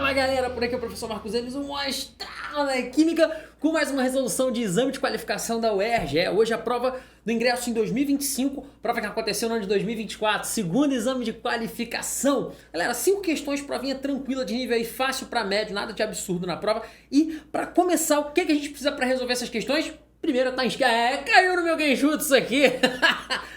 Fala galera, por aqui é o professor Marcos Enes, um astral na Química com mais uma resolução de exame de qualificação da UERJ. Hoje a prova do ingresso em 2025, prova que aconteceu no ano de 2024, segundo exame de qualificação. Galera, 5 questões, provinha tranquila de nível aí fácil para médio, nada de absurdo na prova. E para começar, o que a gente precisa para resolver essas questões? Primeiro tá inscrito, caiu no meu Genjutsu aqui,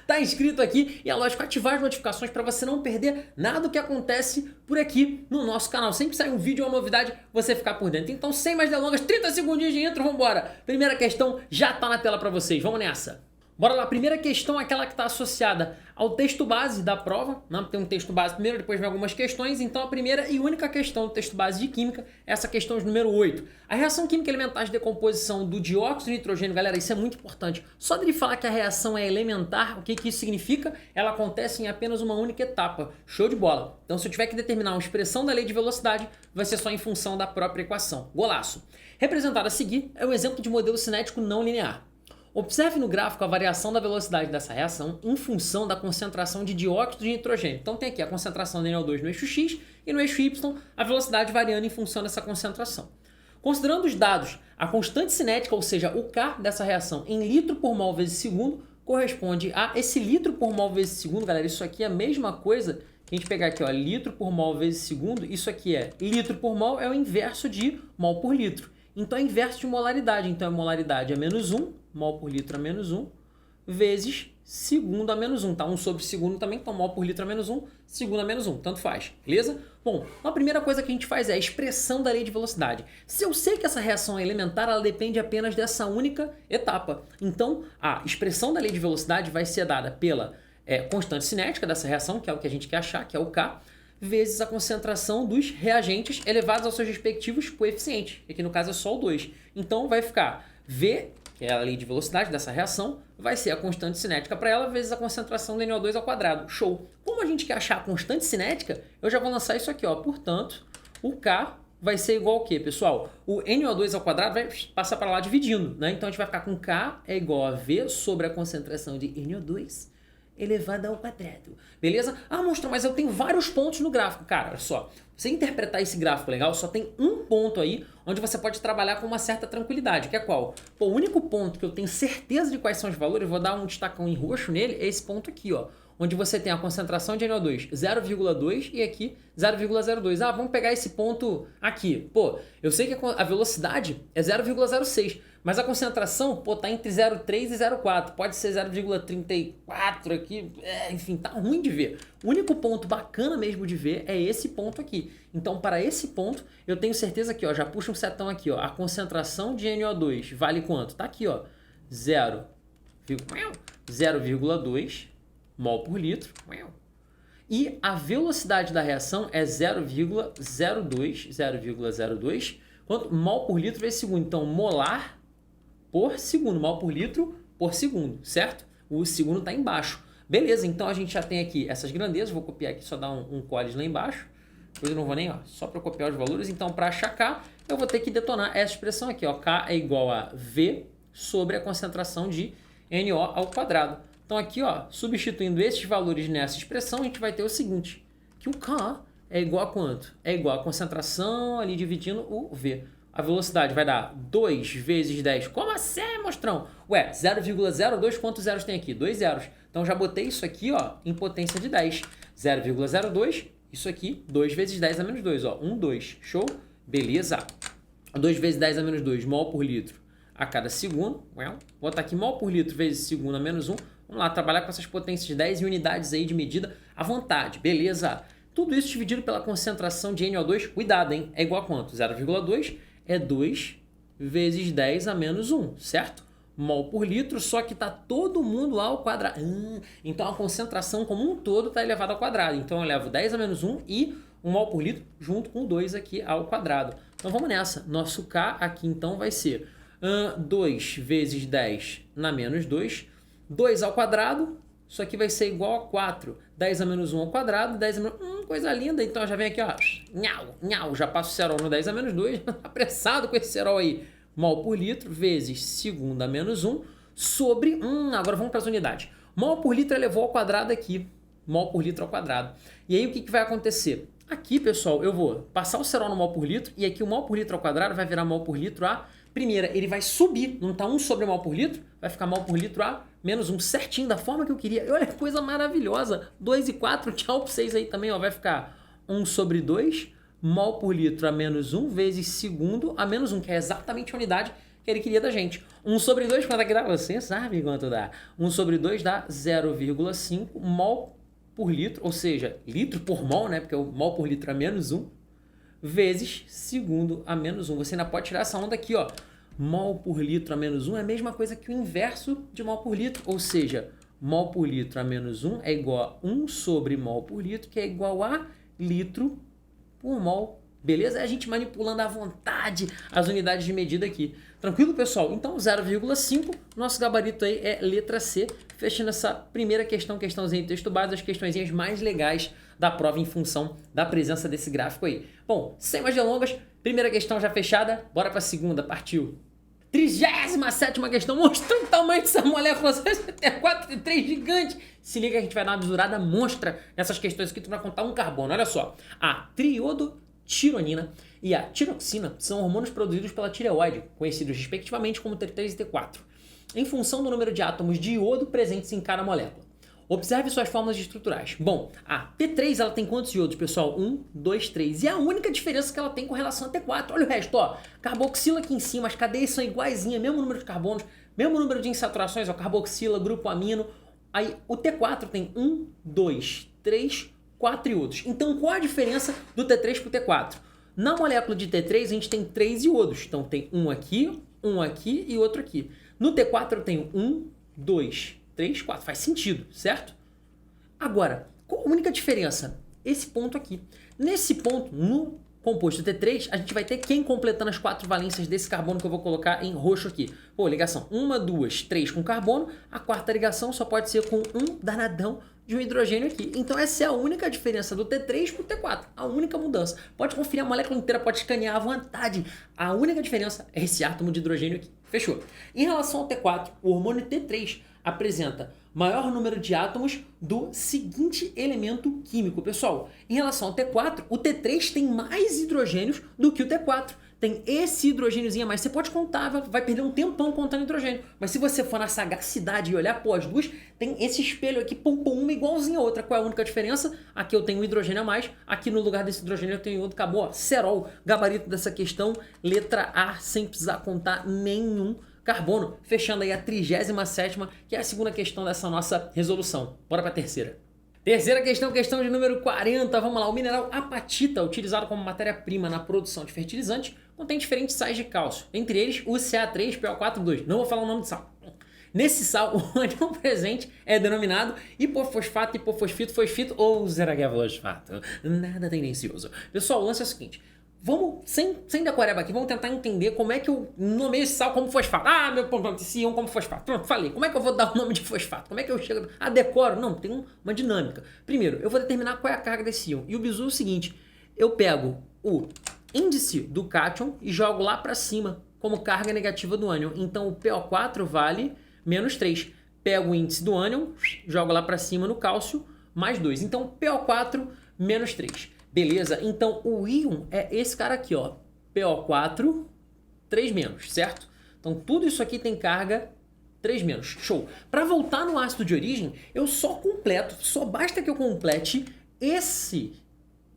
tá inscrito aqui e é lógico ativar as notificações para você não perder nada do que acontece por aqui no nosso canal. Sempre sai um vídeo ou uma novidade, você ficar por dentro. Então sem mais delongas, 30 segundinhos de intro, vambora. Primeira questão já tá na tela para vocês, vamos nessa. Bora lá, primeira questão é aquela que está associada ao texto base da prova, né? Tem um texto base primeiro, depois vem algumas questões, então a primeira e única questão do texto base de Química é essa questão de número 8. A reação química elementar de decomposição do dióxido de nitrogênio, galera, isso é muito importante. Só dele falar que a reação é elementar, o que isso significa? Ela acontece em apenas uma única etapa. Show de bola! Então se eu tiver que determinar uma expressão da lei de velocidade, vai ser só em função da própria equação. Golaço! Representado a seguir é o exemplo de modelo cinético não linear. Observe no gráfico a variação da velocidade dessa reação em função da concentração de dióxido de nitrogênio. Então tem aqui a concentração de NO2 no eixo X e no eixo Y a velocidade variando em função dessa concentração. Considerando os dados, a constante cinética, ou seja, o K dessa reação em litro por mol vezes segundo, corresponde a esse litro por mol vezes segundo, galera, isso aqui é a mesma coisa que a gente pegar aqui, ó, litro por mol vezes segundo, isso aqui é litro por mol, é o inverso de mol por litro. Então é inverso de molaridade, então a molaridade é menos 1, mol por litro é menos 1, vezes segundo a menos 1, tá? 1 sobre segundo também, então mol por litro é menos 1, segundo a menos 1, tanto faz, beleza? Bom, a primeira coisa que a gente faz é a expressão da lei de velocidade. Se eu sei que essa reação é elementar, ela depende apenas dessa única etapa. Então, a expressão da lei de velocidade vai ser dada pela constante cinética dessa reação, que é o que a gente quer achar, que é o K, vezes a concentração dos reagentes elevados aos seus respectivos coeficientes. Aqui no caso é só o 2. Então vai ficar V, que é a lei de velocidade dessa reação, vai ser a constante cinética para ela, vezes a concentração do NO2 ao quadrado. Show! Como a gente quer achar a constante cinética, eu já vou lançar isso aqui, ó. Portanto, o K vai ser igual ao quê, pessoal? O NO2 ao quadrado vai passar para lá dividindo, né? Então a gente vai ficar com K é igual a V sobre a concentração de NO2 elevada ao quadrado, beleza? Ah, monstro, mas eu tenho vários pontos no gráfico. Cara, olha só, você interpretar esse gráfico legal, só tem um ponto aí onde você pode trabalhar com uma certa tranquilidade, que é qual? Pô, o único ponto que eu tenho certeza de quais são os valores, vou dar um destacão em roxo nele, é esse ponto aqui, ó, onde você tem a concentração de NO2 0,2 e aqui 0,02. Ah, vamos pegar esse ponto aqui. Pô, eu sei que a velocidade é 0,06, mas a concentração, pô, tá entre 0,3 e 0,4. Pode ser 0,34 aqui, enfim, tá ruim de ver. O único ponto bacana mesmo de ver é esse ponto aqui. Então, para esse ponto, eu tenho certeza que, ó, já puxa um setão aqui, ó, a concentração de NO2 vale quanto? Tá aqui, ó, 0,2 mol por litro. E a velocidade da reação é 0,02 quanto? Mol por litro vezes segundo. Então, molar por segundo, mol por litro por segundo, certo? O segundo está embaixo. Beleza, então a gente já tem aqui essas grandezas. Vou copiar aqui, só dar um código lá embaixo. Depois eu não vou nem, ó, só para copiar os valores. Então, para achar K, eu vou ter que detonar essa expressão aqui, ó. K é igual a V sobre a concentração de NO ao quadrado. Então aqui, ó, substituindo esses valores nessa expressão, a gente vai ter o seguinte, que o K é igual a quanto? É igual a concentração ali dividindo o V. A velocidade vai dar 2 vezes 10. Como assim, mostrão? Ué, 0,02, quantos zeros tem aqui? 2 zeros. Então já botei isso aqui, ó, em potência de 10. 0,02, isso aqui, 2 vezes 10 a menos 2, ó, 1, 2. Show? Beleza. 2 vezes 10 a menos 2, mol por litro a cada segundo. Vou botar aqui mol por litro vezes segundo a menos 1. Vamos lá, trabalhar com essas potências de 10 e unidades aí de medida à vontade, beleza? Tudo isso dividido pela concentração de NO2, cuidado, hein? É igual a quanto? 0,2 é 2 vezes 10 a menos 1, certo? Mol por litro, só que está todo mundo ao quadrado. Então a concentração como um todo está elevada ao quadrado. Então eu levo 10 a menos 1 e 1 mol por litro junto com 2 aqui ao quadrado. Então vamos nessa. Nosso K aqui então vai ser 2 vezes 10 na menos 2. 2 ao quadrado, isso aqui vai ser igual a 4. 10 a menos 1 ao quadrado, 10 a menos... coisa linda. Então já vem aqui, ó. Nhau, já passo o cerol no 10 a menos 2. Apressado com esse cerol aí. Mol por litro vezes segundo a menos 1 sobre... agora vamos para as unidades. Mol por litro elevou ao quadrado aqui. Mol por litro ao quadrado. E aí o que vai acontecer? Aqui, pessoal, eu vou passar o cerol no mol por litro e aqui o mol por litro ao quadrado vai virar mol por litro a primeira. Ele vai subir, não tá 1 sobre mol por litro, vai ficar mol por litro a menos 1, certinho, da forma que eu queria. E olha que coisa maravilhosa. 2 e 4, tchau pra vocês aí também, ó. Vai ficar 1 sobre 2, mol por litro a menos 1 vezes segundo a menos 1, que é exatamente a unidade que ele queria da gente. 1 sobre 2, quanto é que dá? Você sabe quanto dá. 1 sobre 2 dá 0,5 mol por litro, ou seja, litro por mol, né? Porque o mol por litro é menos 1, vezes segundo a menos 1. Você ainda pode tirar essa onda aqui, ó. Mol por litro a menos 1 é a mesma coisa que o inverso de mol por litro, ou seja, mol por litro a menos 1 é igual a 1 sobre mol por litro, que é igual a litro por mol. Beleza? É a gente manipulando à vontade as unidades de medida aqui. Tranquilo, pessoal? Então, 0,5, nosso gabarito aí é letra C. Fechando essa primeira questão, questãozinha de texto base, as questõezinhas mais legais da prova em função da presença desse gráfico aí. Bom, sem mais delongas, primeira questão já fechada, bora para a segunda, partiu. 37ª questão, mostrando o tamanho dessa molécula CH4 gigante. Se liga que a gente vai dar uma bisurada monstra nessas questões aqui, tu vai contar um carbono. Olha só, a triodotironina e a tiroxina são hormônios produzidos pela tireoide, conhecidos respectivamente como T3 e T4, em função do número de átomos de iodo presentes em cada molécula. Observe suas fórmulas estruturais. Bom, a T3 ela tem quantos iodos, pessoal? 1, 2, 3. E a única diferença que ela tem com relação a T4. Olha o resto, ó. Carboxila aqui em cima, as cadeias são iguaizinhas, mesmo número de carbonos, mesmo número de insaturações, ó, carboxila, grupo amino. Aí o T4 tem 1, 2, 3, 4 iodos. Então qual a diferença do T3 para o T4? Na molécula de T3 a gente tem 3 iodos. Então tem um aqui e outro aqui. No T4 eu tenho 1, 2, 3, 4. Faz sentido, certo? Agora, qual a única diferença? Esse ponto aqui. Nesse ponto, no composto T3, a gente vai ter quem completando as 4 valências desse carbono que eu vou colocar em roxo aqui. Pô, ligação 1, 2, 3 com carbono. A quarta ligação só pode ser com um danadão de um hidrogênio aqui. Então essa é a única diferença do T3 para o T4. A única mudança. Pode conferir a molécula inteira, pode escanear à vontade. A única diferença é esse átomo de hidrogênio aqui. Fechou. Em relação ao T4, o hormônio T3 apresenta maior número de átomos do seguinte elemento químico. Pessoal, em relação ao T4, o T3 tem mais hidrogênios do que o T4. Tem esse hidrogêniozinho a mais. Você pode contar, vai perder um tempão contando hidrogênio. Mas se você for na sagacidade e olhar, pô, as duas, tem esse espelho aqui, pum, pum, uma igualzinha a outra. Qual é a única diferença? Aqui eu tenho um hidrogênio a mais, aqui no lugar desse hidrogênio eu tenho outro. Acabou, ó, cerol. Gabarito dessa questão, letra A, sem precisar contar nenhum carbono. Fechando aí a 37ª, que é a segunda questão dessa nossa resolução. Bora para a terceira. Terceira questão, questão de número 40. Vamos lá. O mineral apatita, utilizado como matéria-prima na produção de fertilizantes, contém diferentes sais de cálcio, entre eles o Ca3PO42. Não vou falar o nome de sal. Nesse sal, o ânion presente é denominado hipofosfato, hipofosfito, fosfito ou zeragavosfato. Nada tendencioso. Pessoal, o lance é o seguinte. Vamos, sem decoreba aqui, vamos tentar entender como é que eu nomeio esse sal como fosfato. Ah, meu ponto, esse íon como fosfato. Pronto, falei. Como é que eu vou dar o nome de fosfato? Como é que eu chego... Ah, decoro? Não, tem uma dinâmica. Primeiro, eu vou determinar qual é a carga desse íon. E o bizu é o seguinte, eu pego o índice do cátion e jogo lá para cima como carga negativa do ânion. Então, o PO4 vale menos 3. Pego o índice do ânion, jogo lá para cima no cálcio, mais 2. Então, PO4 menos 3. Beleza? Então, o íon é esse cara aqui, ó. PO4, 3-, certo? Então, tudo isso aqui tem carga 3-. Show! Para voltar no ácido de origem, eu só completo, só basta que eu complete esse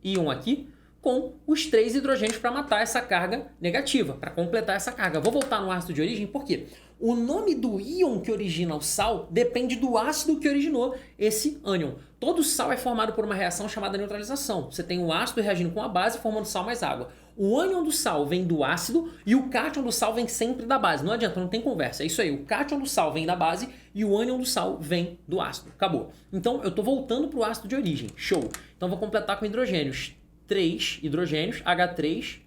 íon aqui com os 3 hidrogênios para matar essa carga negativa, para completar essa carga. Vou voltar no ácido de origem, por quê? O nome do íon que origina o sal depende do ácido que originou esse ânion. Todo sal é formado por uma reação chamada neutralização. Você tem o ácido reagindo com a base, formando sal mais água. O ânion do sal vem do ácido e o cátion do sal vem sempre da base. Não adianta, não tem conversa. É isso aí, o cátion do sal vem da base e o ânion do sal vem do ácido. Acabou. Então, eu estou voltando para o ácido de origem. Show. Então, vou completar com hidrogênios. 3 hidrogênios, H3,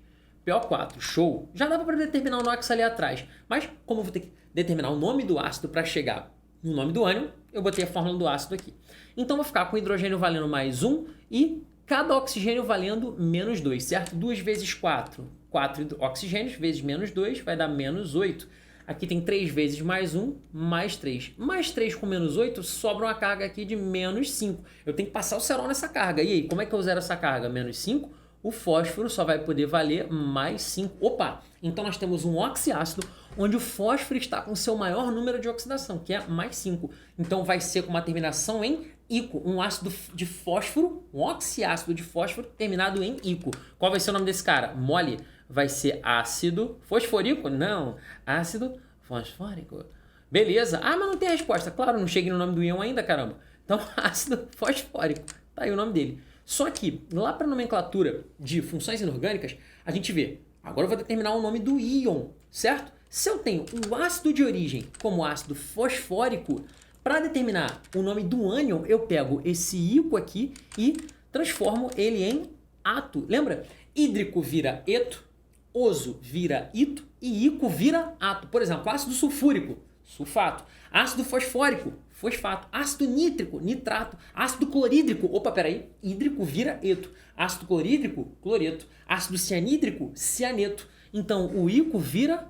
PO4. Show. Já dava para determinar o NOx ali atrás. Mas, como eu vou ter que determinar o nome do ácido para chegar no nome do ânion, eu botei a fórmula do ácido aqui. Então, vou ficar com hidrogênio valendo mais 1 e cada oxigênio valendo menos 2, certo? 2 vezes 4, 4 oxigênios vezes menos 2 vai dar menos 8. Aqui tem 3 vezes mais 1, mais 3. Mais 3 com menos 8, sobra uma carga aqui de menos 5. Eu tenho que passar o cerol nessa carga. E aí, como é que eu zero essa carga? Menos 5. O fósforo só vai poder valer mais 5. Opa! Então nós temos um oxiácido onde o fósforo está com seu maior número de oxidação, que é mais 5. Então vai ser com uma terminação em ico, um ácido de fósforo, um oxiácido de fósforo terminado em ico. Qual vai ser o nome desse cara? Mole. Vai ser ácido fosfórico? Não, ácido fosfórico. Beleza. Ah, mas não tem resposta. Claro, não cheguei no nome do íon ainda, caramba. Então, ácido fosfórico. Tá aí o nome dele. Só que, lá para a nomenclatura de funções inorgânicas, a gente vê. Agora eu vou determinar o nome do íon, certo? Se eu tenho o ácido de origem como ácido fosfórico, para determinar o nome do ânion, eu pego esse ico aqui e transformo ele em ato. Lembra? Hídrico vira eto, oso vira ito e ico vira ato. Por exemplo, ácido sulfúrico, sulfato. Ácido fosfórico, fosfato. Ácido nítrico, nitrato. Ácido clorídrico, opa, peraí, hídrico vira eto. Ácido clorídrico, cloreto. Ácido cianídrico, cianeto. Então, o ico vira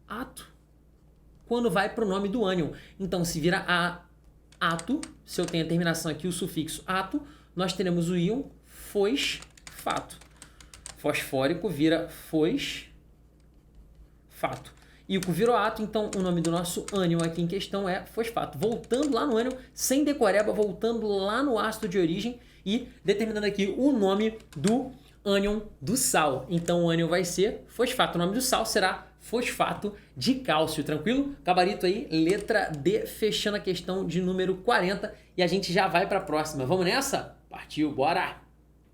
ato quando vai para o nome do ânion. Então, se vira ato, se eu tenho a terminação aqui, o sufixo ato, nós teremos o íon fosfato. Fosfórico vira fosfato. Ico virou ato, então o nome do nosso ânion aqui em questão é fosfato. Voltando lá no ânion, sem decoreba, voltando lá no ácido de origem e determinando aqui o nome do ânion do sal. Então o ânion vai ser fosfato. O nome do sal será fosfato de cálcio, tranquilo? Gabarito aí, letra D, fechando a questão de número 40 e a gente já vai para a próxima. Vamos nessa? Partiu, bora!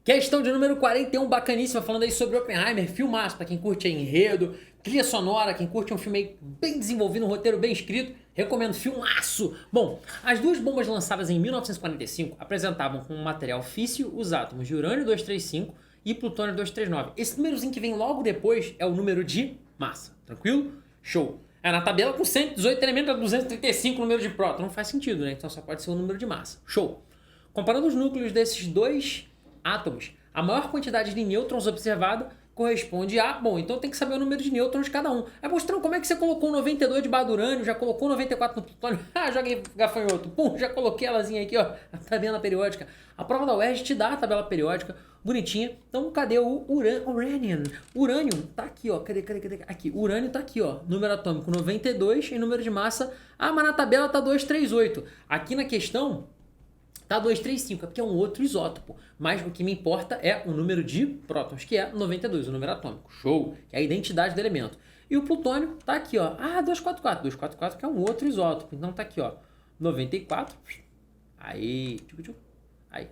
Questão de número 41, bacaníssima, falando aí sobre Oppenheimer, filmaço, para quem curte enredo, trilha sonora, quem curte um filme aí bem desenvolvido, um roteiro bem escrito, recomendo, filmaço! Bom, as duas bombas lançadas em 1945 apresentavam como material físsil os átomos de urânio 235 e plutônio 239. Esse númerozinho que vem logo depois é o número de massa, tranquilo? Show! Na tabela com 118 elementos a 235 número de próton, não faz sentido, né? Então só pode ser o número de massa. Show! Comparando os núcleos desses dois átomos, a maior quantidade de nêutrons observada corresponde a... Bom, então tem que saber o número de nêutrons de cada um. Aí mostrando como é que você colocou 92 de barra do urânio, já colocou 94 no plutônio. Ah, joguei gafanhoto. Pum, já coloquei elazinha aqui, ó, a tabela periódica. A prova da UERJ te dá a tabela periódica, bonitinha. Então, cadê o urânio? Urânio tá aqui, ó. Cadê? Aqui. Urânio tá aqui, ó. Número atômico 92 e número de massa... Ah, mas na tabela tá 238. Aqui na questão... Tá 235, é porque é um outro isótopo. Mas o que me importa é o número de prótons, que é 92, o número atômico. Show! Que é a identidade do elemento. E o plutônio tá aqui, ó. Ah, 244. 244 que é um outro isótopo. Então tá aqui, ó. 94. Aí,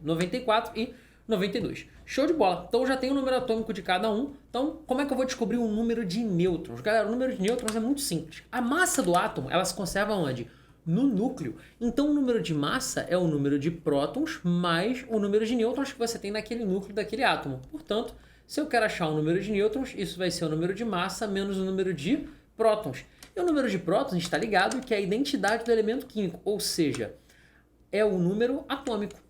94 e 92. Show de bola. Então já tem o número atômico de cada um. Então, como é que eu vou descobrir o número de nêutrons? Galera, o número de nêutrons é muito simples. A massa do átomo, ela se conserva onde? No núcleo. Então o número de massa é o número de prótons mais o número de nêutrons que você tem naquele núcleo daquele átomo. Portanto, se eu quero achar o número de nêutrons, isso vai ser o número de massa menos o número de prótons. E o número de prótons está ligado que é a identidade do elemento químico, ou seja, é o número atômico.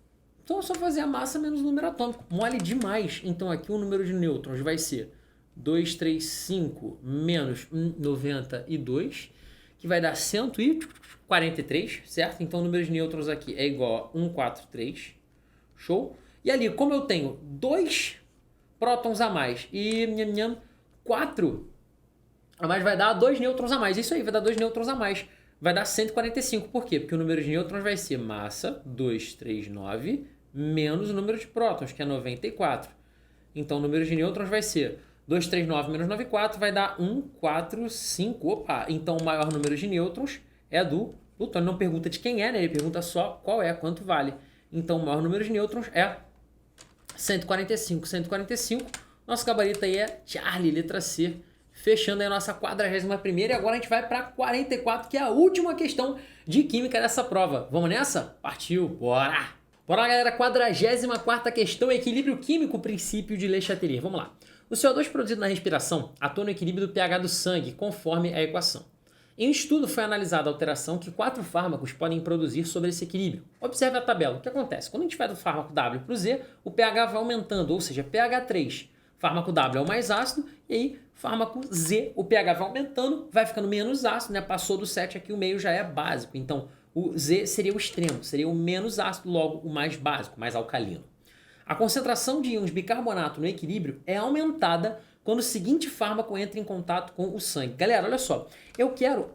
Então é só fazer a massa menos o número atômico. Mole demais. Então aqui o número de nêutrons vai ser 235 menos 92, que vai dar 143, certo? Então o número de nêutrons aqui é igual a 143, show? E ali, como eu tenho 2 prótons a mais e 4 a mais, vai dar 2 nêutrons a mais. Isso aí, vai dar 2 nêutrons a mais. Vai dar 145, por quê? Porque o número de nêutrons vai ser massa 239 menos o número de prótons, que é 94. Então o número de nêutrons vai ser 239 menos 94 vai dar 145. Opa! Então o maior número de nêutrons é do plutônio. Não pergunta de quem é, né? Ele pergunta só qual é, quanto vale. Então o maior número de nêutrons é 145. 145. Nosso gabarito aí é Charlie, letra C. Fechando aí a nossa 41ª. E agora a gente vai para 44, que é a última questão de química dessa prova. Vamos nessa? Partiu! Bora! Bora lá, galera. 44ª questão. Equilíbrio químico, princípio de Le Chatelier. Vamos lá. O CO2 produzido na respiração atua no equilíbrio do pH do sangue, conforme a equação. Em um estudo foi analisada a alteração que 4 fármacos podem produzir sobre esse equilíbrio. Observe a tabela. O que acontece? Quando a gente vai do fármaco W para o Z, o pH vai aumentando, ou seja, pH 3 Fármaco W é o mais ácido, e aí fármaco Z, o pH vai aumentando, vai ficando menos ácido, né? Passou do 7 aqui, o meio já é básico. Então, o Z seria o extremo, seria o menos ácido, logo o mais básico, mais alcalino. A concentração de íons bicarbonato no equilíbrio é aumentada quando o seguinte fármaco entra em contato com o sangue. Galera, olha só, eu quero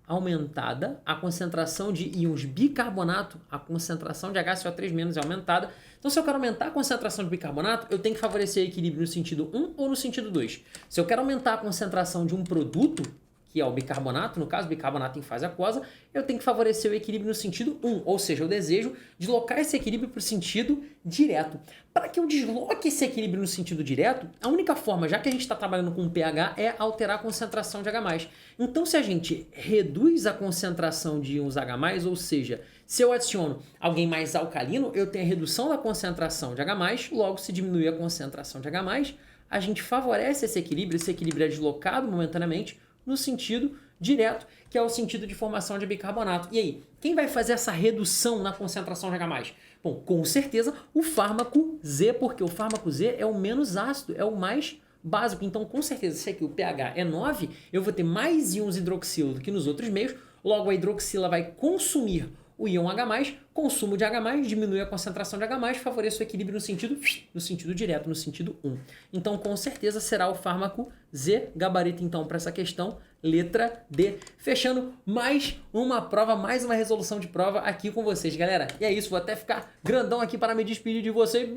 aumentada a concentração de íons bicarbonato, a concentração de HCO3- é aumentada. Então, se eu quero aumentar a concentração de bicarbonato, eu tenho que favorecer o equilíbrio no sentido 1 ou no sentido 2. Se eu quero aumentar a concentração de um produto, que é o bicarbonato, no caso, bicarbonato em fase aquosa, eu tenho que favorecer o equilíbrio no sentido 1, ou seja, eu desejo deslocar esse equilíbrio para o sentido direto. Para que eu desloque esse equilíbrio no sentido direto, a única forma, já que a gente está trabalhando com pH, é alterar a concentração de H+. Então, se a gente reduz a concentração de íons H+, ou seja, se eu adiciono alguém mais alcalino, eu tenho a redução da concentração de H+, logo se diminuir a concentração de H+, a gente favorece esse equilíbrio é deslocado momentaneamente no sentido direto, que é o sentido de formação de bicarbonato. E aí, quem vai fazer essa redução na concentração de H+? Bom, com certeza o fármaco Z, porque o fármaco Z é o menos ácido, é o mais básico. Então, com certeza, se aqui o pH é 9, eu vou ter mais íons hidroxilo do que nos outros meios, logo a hidroxila vai consumir o íon H+, consumo de H+, diminui a concentração de H+, favorece o equilíbrio no sentido direto, no sentido 1. Então, com certeza, será o fármaco Z, gabarito então para essa questão, letra D. Fechando mais uma prova, mais uma resolução de prova aqui com vocês, galera. E é isso, vou até ficar grandão aqui para me despedir de vocês.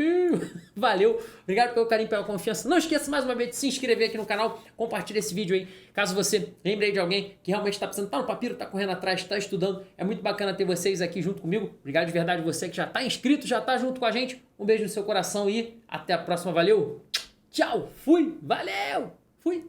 Valeu, obrigado pelo carinho, pela confiança. Não esqueça mais uma vez de se inscrever aqui no canal, compartilha esse vídeo aí, caso você lembre aí de alguém que realmente está precisando, tá no papiro, tá correndo atrás, tá estudando. É muito bacana ter vocês aqui junto comigo. Obrigado de verdade você que já tá inscrito, já tá junto com a gente. Um beijo no seu coração e até a próxima. Valeu, tchau, fui, valeu, fui.